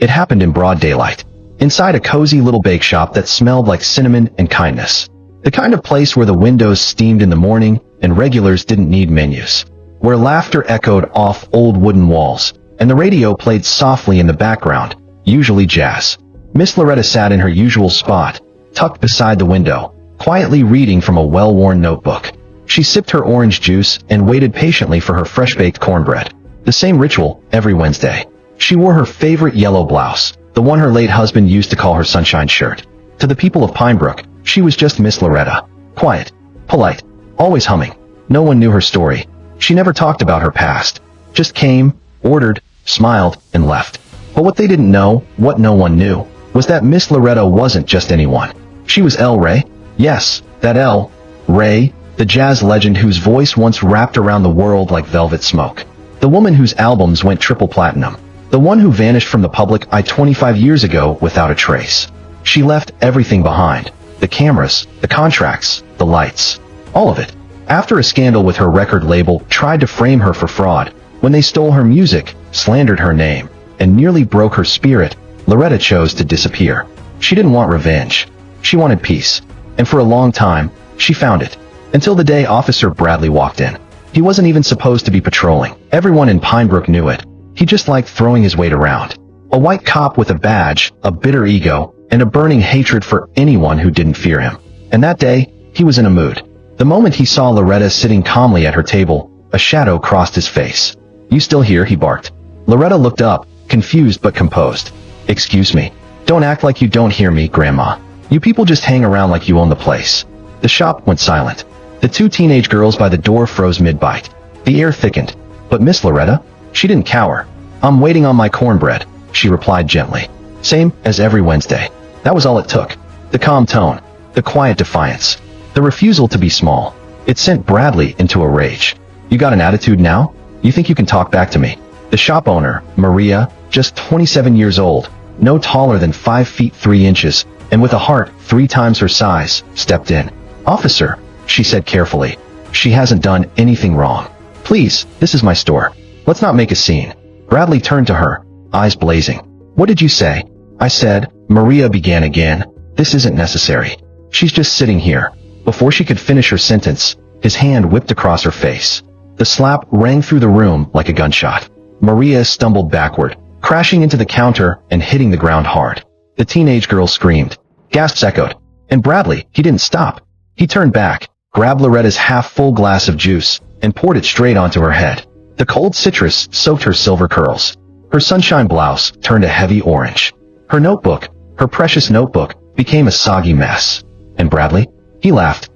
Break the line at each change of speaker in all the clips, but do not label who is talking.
It happened in broad daylight, inside a cozy little bake shop that smelled like cinnamon and kindness. The kind of place where the windows steamed in the morning and regulars didn't need menus, where laughter echoed off old wooden walls, and the radio played softly in the background, usually jazz. Miss Loretta sat in her usual spot, tucked beside the window, quietly reading from a well-worn notebook. She sipped her orange juice and waited patiently for her fresh-baked cornbread. The same ritual every Wednesday. She wore her favorite yellow blouse, the one her late husband used to call her sunshine shirt. To the people of Pinebrook, she was just Miss Loretta. Quiet, polite, always humming. No one knew her story. She never talked about her past. Just came, ordered, smiled, and left. But what they didn't know, what no one knew, was that Miss Loretta wasn't just anyone. She was El Rey. Yes, that El Rey, the jazz legend whose voice once wrapped around the world like velvet smoke. The woman whose albums went triple platinum. The one who vanished from the public eye 25 years ago without a trace. She left everything behind. The cameras, the contracts, the lights. All of it. After a scandal with her record label tried to frame her for fraud, when they stole her music, slandered her name, and nearly broke her spirit, Loretta chose to disappear. She didn't want revenge. She wanted peace. And for a long time, she found it. Until the day Officer Bradley walked in. He wasn't even supposed to be patrolling. Everyone in Pinebrook knew it. He just liked throwing his weight around. A white cop with a badge, a bitter ego, and a burning hatred for anyone who didn't fear him. And that day, he was in a mood. The moment he saw Loretta sitting calmly at her table, a shadow crossed his face. "You still here?" he barked. Loretta looked up, confused but composed. "Excuse me. Don't act like you don't hear me, Grandma. You people just hang around like you own the place." The shop went silent. The two teenage girls by the door froze mid-bite. The air thickened. But Miss Loretta? She didn't cower. "I'm waiting on my cornbread," she replied gently. Same as every Wednesday. That was all it took. The calm tone. The quiet defiance. The refusal to be small. It sent Bradley into a rage. "You got an attitude now? You think you can talk back to me?" The shop owner, Maria, just 27 years old, no taller than 5 feet 3 inches, and with a heart 3 times her size, stepped in. "Officer," she said carefully, "she hasn't done anything wrong. Please, this is my store. Let's not make a scene." Bradley turned to her, eyes blazing. "What did you say?" "I said," Maria began again, "this isn't necessary. She's just sitting here." Before she could finish her sentence, his hand whipped across her face. The slap rang through the room like a gunshot. Maria stumbled backward, crashing into the counter and hitting the ground hard. The teenage girl screamed. Gasps echoed. And Bradley, he didn't stop. He turned back, grabbed Loretta's half-full glass of juice, and poured it straight onto her head. The cold citrus soaked her silver curls. Her sunshine blouse turned a heavy orange. Her notebook, her precious notebook, became a soggy mess. And Bradley? He laughed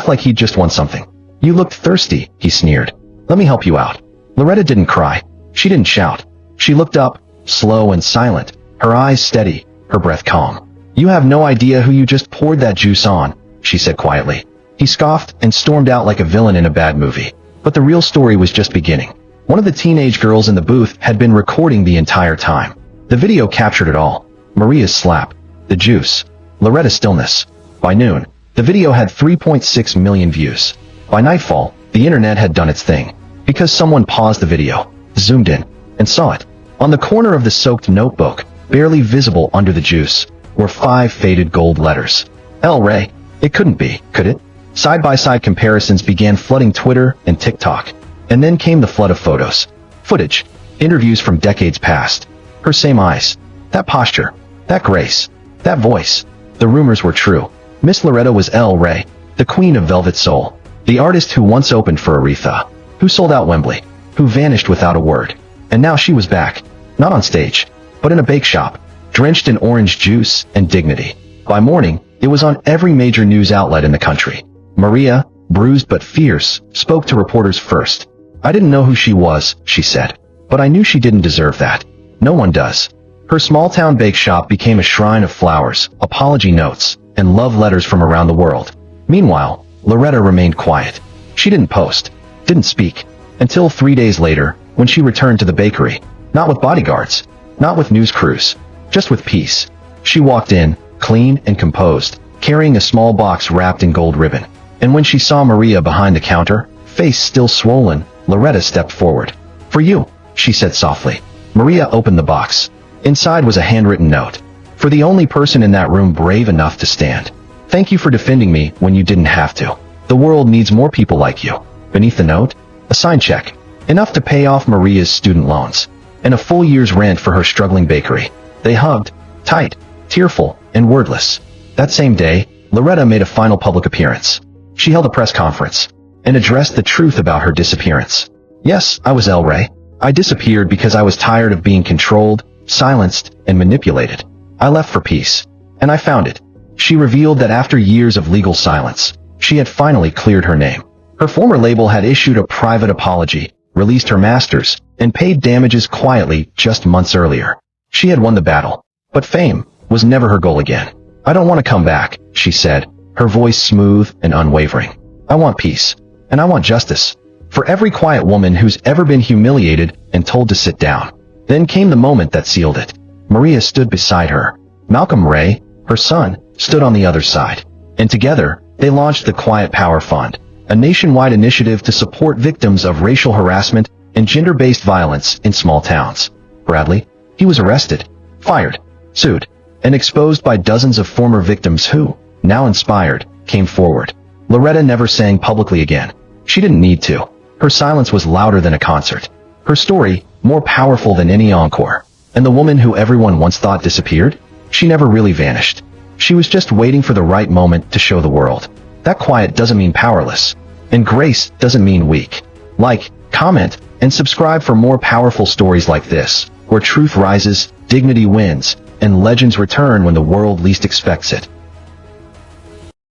like he'd just won something. "You looked thirsty," he sneered. "Let me help you out." Loretta didn't cry. She didn't shout. She looked up, slow and silent, her eyes steady, her breath calm. "You have no idea who you just poured that juice on," she said quietly. He scoffed and stormed out like a villain in a bad movie. But the real story was just beginning. One of the teenage girls in the booth had been recording the entire time. The video captured it all. Maria's slap, the juice, Loretta's stillness. By noon, the video had 3.6 million views. By nightfall, the internet had done its thing. Because someone paused the video, zoomed in, and saw it. On the corner of the soaked notebook, barely visible under the juice, were 5 faded gold letters. El Rey. It couldn't be, could it? Side-by-side comparisons began flooding Twitter and TikTok. And then came the flood of photos. Footage. Interviews from decades past. Her same eyes. That posture. That grace. That voice. The rumors were true. Miss Loretta was El Rey, the queen of Velvet Soul. The artist who once opened for Aretha. Who sold out Wembley. Who vanished without a word. And now she was back. Not on stage, but in a bake shop. Drenched in orange juice and dignity. By morning, it was on every major news outlet in the country. Maria, bruised but fierce, spoke to reporters first. "I didn't know who she was," she said. "But I knew she didn't deserve that. No one does." Her small-town bake shop became a shrine of flowers, apology notes, and love letters from around the world. Meanwhile, Loretta remained quiet. She didn't post, didn't speak, until 3 days later, when she returned to the bakery. Not with bodyguards, not with news crews, just with peace. She walked in, clean and composed, carrying a small box wrapped in gold ribbon. And when she saw Maria behind the counter, face still swollen, Loretta stepped forward. "For you," she said softly. Maria opened the box. Inside was a handwritten note. For the only person in that room brave enough to stand. Thank you for defending me when you didn't have to. The world needs more people like you. Beneath the note, a signed check. Enough to pay off Maria's student loans. And a full year's rent for her struggling bakery. They hugged, tight, tearful, and wordless. That same day, Loretta made a final public appearance. She held a press conference and addressed the truth about her disappearance. Yes, I was El Rey. I disappeared because I was tired of being controlled, silenced, and manipulated. I left for peace, and I found it. She revealed that after years of legal silence, she had finally cleared her name. Her former label had issued a private apology, released her masters, and paid damages quietly just months earlier. She had won the battle, but fame was never her goal again. I don't want to come back, she said, her voice smooth and unwavering. I want peace, and I want justice. For every quiet woman who's ever been humiliated and told to sit down. Then came the moment that sealed it. Maria stood beside her. Malcolm Ray, her son, stood on the other side. And together, they launched the Quiet Power Fund, a nationwide initiative to support victims of racial harassment and gender-based violence in small towns. Bradley, he was arrested, fired, sued, and exposed by dozens of former victims who, now inspired, came forward. Loretta never sang publicly again. She didn't need to. Her silence was louder than a concert. Her story, more powerful than any encore. And the woman who everyone once thought disappeared? She never really vanished. She was just waiting for the right moment to show the world. That quiet doesn't mean powerless. And grace doesn't mean weak. Like, comment, and subscribe for more powerful stories like this, where truth rises, dignity wins, and legends return when the world least expects it.